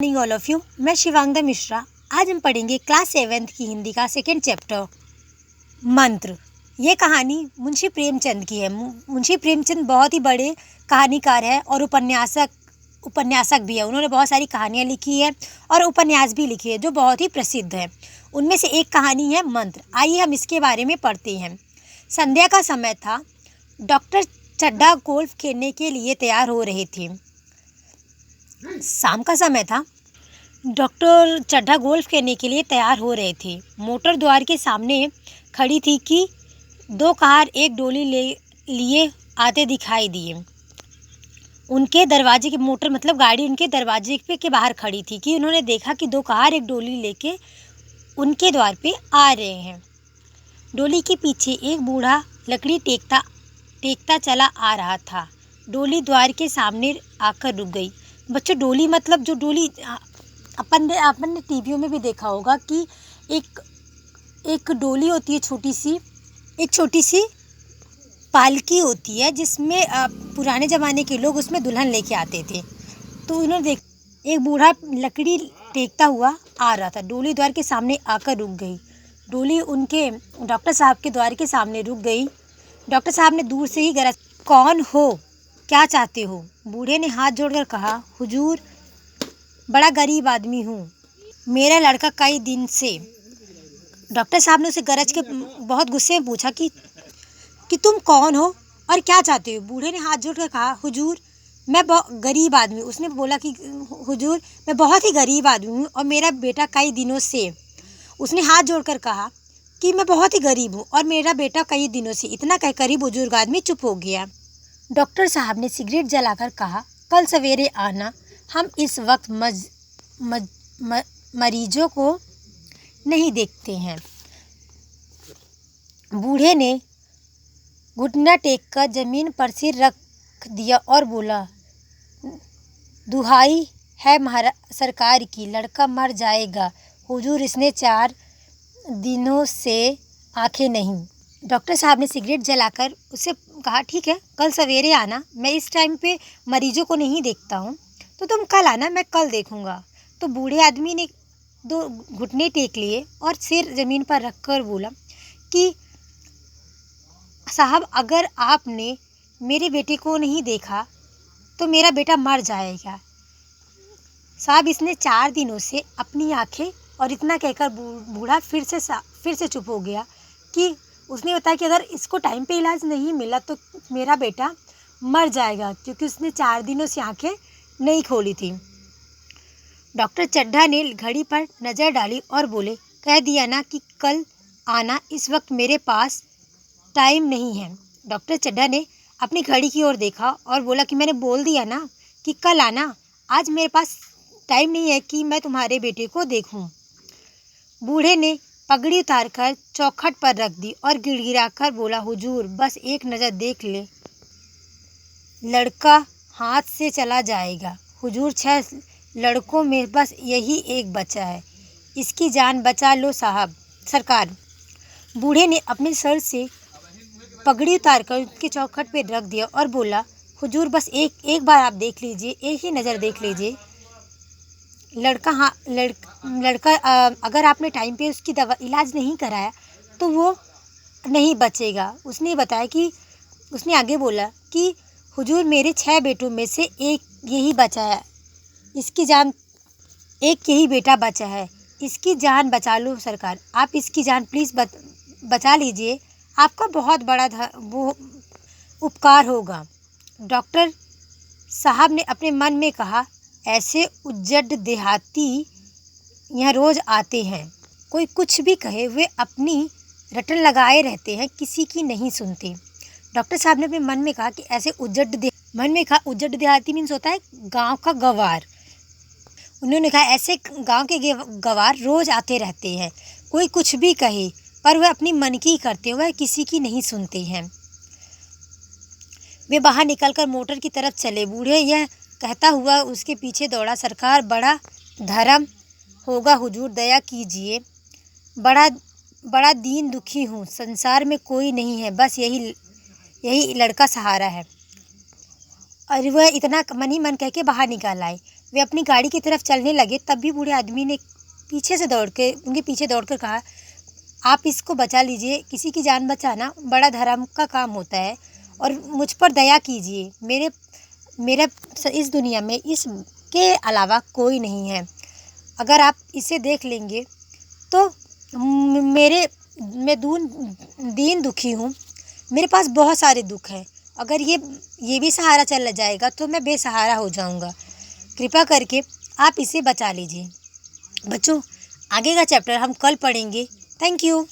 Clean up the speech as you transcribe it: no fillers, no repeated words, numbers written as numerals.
Morning all of you. मैं शिवांगदा मिश्रा। आज हम पढ़ेंगे क्लास 7th की हिंदी का सेकेंड चैप्टर मंत्र। ये कहानी मुंशी प्रेमचंद की है। मुंशी प्रेमचंद बहुत ही बड़े कहानीकार है और उपन्यासक भी है। उन्होंने बहुत सारी कहानियाँ लिखी है और उपन्यास भी लिखे हैं जो बहुत ही प्रसिद्ध है। उनमें से एक कहानी है मंत्र। आइए हम इसके बारे में पढ़ते हैं। संध्या का समय था। डॉक्टर चड्ढा गोल्फ खेलने के लिए तैयार हो रहे थे। शाम का समय था। डॉक्टर चड्ढा गोल्फ खेलने के लिए तैयार हो रहे थे। मोटर द्वार के सामने खड़ी थी कि दो कार एक डोली लिए आते दिखाई दिए। उनके दरवाजे की मोटर मतलब गाड़ी उनके दरवाजे के बाहर खड़ी थी कि उन्होंने देखा कि दो कार एक डोली लेके उनके द्वार पे आ रहे हैं। डोली के पीछे एक बूढ़ा लकड़ी टेकता चला आ रहा था। डोली द्वार के सामने आकर रुक गई। बच्चों, डोली मतलब जो डोली अपन ने टीवियों में भी देखा होगा कि एक डोली होती है, छोटी सी पालकी होती है जिसमें पुराने ज़माने के लोग उसमें दुल्हन लेके आते थे। तो उन्होंने एक बूढ़ा लकड़ी टेकता हुआ आ रहा था। डोली द्वार के सामने आकर रुक गई। डोली उनके डॉक्टर साहब के द्वार के सामने रुक गई। डॉक्टर साहब ने दूर से ही गरज, कौन हो, क्या चाहते हो? बूढ़े ने हाथ जोड़कर कहा, हुजूर, बड़ा गरीब आदमी हूँ, मेरा लड़का कई दिन से। डॉक्टर साहब ने उसे गरज के बहुत गुस्से में पूछा कि तुम कौन हो और क्या चाहते हो? बूढ़े ने हाथ जोड़कर कहा, हुजूर, मैं गरीब आदमी। उसने बोला कि हुजूर, मैं बहुत ही गरीब आदमी हूँ और मेरा बेटा कई दिनों से। उसने हाथ जोड़कर कहा कि मैं बहुत ही गरीब हूँ और मेरा बेटा कई दिनों से। इतना कहकर ही बुजुर्ग आदमी चुप हो गया। डॉक्टर साहब ने सिगरेट जलाकर कहा, कल सवेरे आना, हम इस वक्त मरीजों को नहीं देखते हैं। बूढ़े ने घुटना टेककर जमीन पर सिर रख दिया और बोला, दुहाई है सरकार की, लड़का मर जाएगा हुजूर, इसने 4 दिनों से आंखें नहीं। डॉक्टर साहब ने सिगरेट जलाकर उससे कहा, ठीक है, कल सवेरे आना, मैं इस टाइम पे मरीजों को नहीं देखता हूँ, तो तुम कल आना, मैं कल देखूँगा। तो बूढ़े आदमी ने 2 घुटने टेक लिए और सिर ज़मीन पर रखकर बोला कि साहब, अगर आपने मेरे बेटे को नहीं देखा तो मेरा बेटा मर जाएगा साहब, इसने 4 दिनों से अपनी आंखें। और इतना कहकर बूढ़ा फिर से चुप हो गया कि उसने बताया कि अगर इसको टाइम पे इलाज नहीं मिला तो मेरा बेटा मर जाएगा, क्योंकि उसने 4 दिनों से आंखें नहीं खोली थी। डॉक्टर चड्ढा ने घड़ी पर नज़र डाली और बोले, कह दिया ना कि कल आना, इस वक्त मेरे पास टाइम नहीं है। डॉक्टर चड्ढा ने अपनी घड़ी की ओर देखा और बोला कि मैंने बोल दिया ना कि कल आना, आज मेरे पास टाइम नहीं है कि मैं तुम्हारे बेटे को देखूं। बूढ़े ने पगड़ी उतारकर चौखट पर रख दी और गिड़गिड़ाकर बोला, हुजूर, बस एक नज़र देख ले, लड़का हाथ से चला जाएगा हुजूर, 6 लड़कों में बस यही एक बचा है, इसकी जान बचा लो साहब, सरकार। बूढ़े ने अपने सर से पगड़ी उतारकर उसके चौखट पर रख दिया और बोला, हुजूर, बस एक बार आप देख लीजिए, एक ही नज़र देख लीजिए, लड़का अगर आपने टाइम पे उसकी इलाज नहीं कराया तो वो नहीं बचेगा। उसने आगे बोला कि हुजूर, मेरे 6 बेटों में से एक यही बचा है, एक यही बेटा बचा है, इसकी जान बचा लो सरकार, आप इसकी जान प्लीज़ बचा लीजिए, आपका बहुत बड़ा वो उपकार होगा। डॉक्टर साहब ने अपने मन में कहा, ऐसे उज्जड देहाती यहाँ रोज़ आते हैं, कोई कुछ भी कहे वे अपनी रटन लगाए रहते हैं, किसी की नहीं सुनते। डॉक्टर साहब ने अपने मन में कहा कि ऐसे उज्जड देहाती मीन्स होता है गांव का गवार। उन्होंने कहा ऐसे गांव के गवार रोज़ आते रहते हैं, कोई कुछ भी कहे पर वह अपनी मन की करते हैं, वह किसी की नहीं सुनते हैं। वे बाहर निकलकर मोटर की तरफ चले। बूढ़े यह कहता हुआ उसके पीछे दौड़ा, सरकार, बड़ा धर्म होगा हुजूर, दया कीजिए, बड़ा दीन दुखी हूँ, संसार में कोई नहीं है, बस यही लड़का सहारा है। और वह इतना मन ही मन कह के बाहर निकल आए। वे अपनी गाड़ी की तरफ चलने लगे, तब भी बूढ़े आदमी ने उनके पीछे दौड़कर कहा, आप इसको बचा लीजिए, किसी की जान बचाना बड़ा धर्म का काम होता है और मुझ पर दया कीजिए। मेरा इस दुनिया में इसके अलावा कोई नहीं है। अगर आप इसे देख लेंगे तो मैं दीन दुखी हूँ। मेरे पास बहुत सारे दुख हैं। अगर ये भी सहारा चला जाएगा तो मैं बेसहारा हो जाऊँगा। कृपा करके आप इसे बचा लीजिए। बच्चों, आगे का चैप्टर हम कल पढ़ेंगे। Thank you.